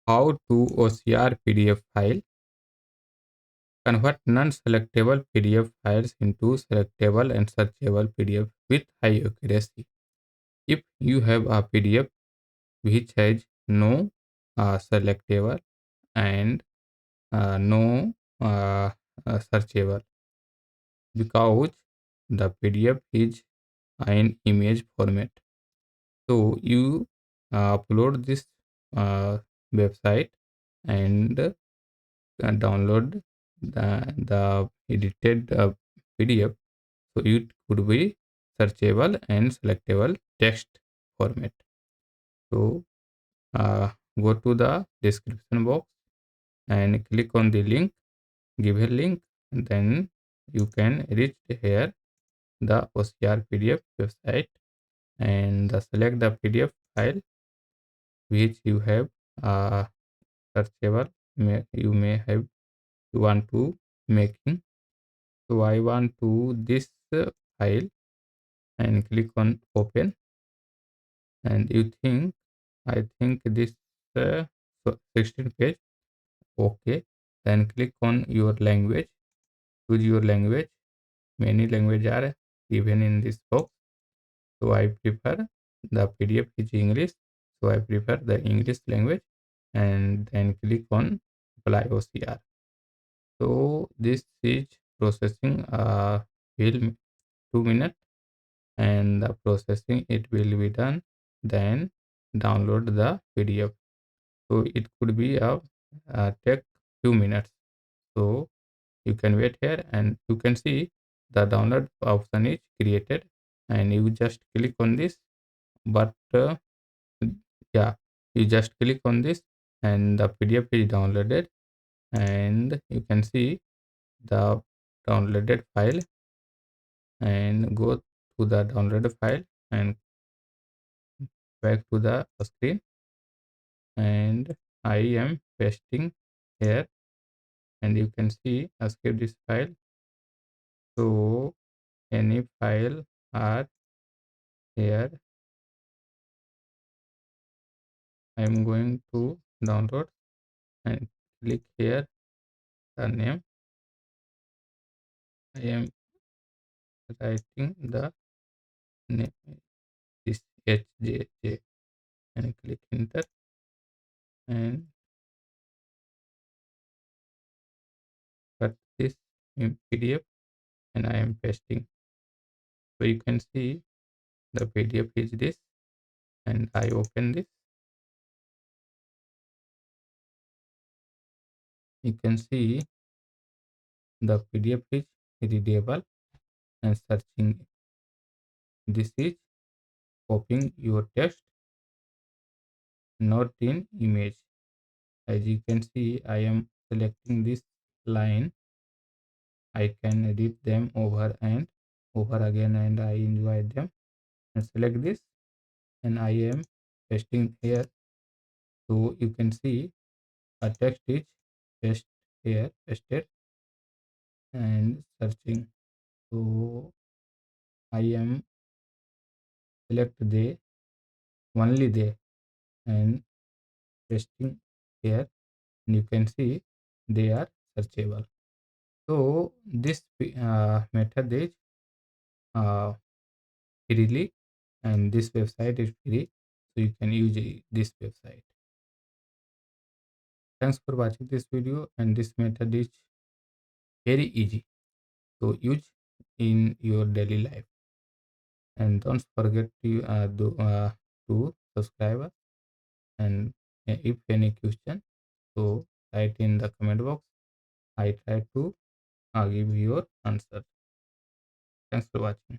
How to OCR PDF file. Convert non-selectable PDF files into selectable and searchable PDF with high accuracy. If you have a PDF which has no selectable and no searchable, because the PDF is in image format. So you upload this website and download the edited PDF. So it could be searchable and selectable text format. So go to the description box and click on the link, give a link, and then you can reach here the OCR PDF website and select the PDF file which you have searchable. You may have you want to making. So I want to this file and click on open, and you think I think this uh, 16 page. Okay, then click on your language, choose your language. Many language are given in this box, so I prefer the PDF is English, so I prefer the English language, and then click on apply OCR. So this is processing will 2 minutes, and the processing it will be done, then download the PDF. So it could be take few minutes. So you can wait here and you can see the download option is created, and you just click on this. But yeah, you just click on this and the PDF is downloaded, and you can see the downloaded file, and go to the downloaded file and back to the screen, and I am pasting here, and you can see escape this file. So any file are here, I am going to download and click here the name. I am writing the name is HJJ and click enter and cut this in PDF, and I am pasting. So you can see the PDF is this, and I open this. You can see the PDF is readable and searching. This is copying your text, not in image. As you can see, I am selecting this line. I can edit them over and over again, and I enjoy them. And select this, and I am pasting here. So you can see a text is paste here, pasted, and searching. So I am select they, only they, and pasting here, and you can see they are searchable. So this method is uh, freely, and this website is free, so you can use this website. Thanks for watching this video, and this method is very easy to use in your daily life. And don't forget to subscribe us, and if any question, so write in the comment box. I try to give your answer. Thanks for watching.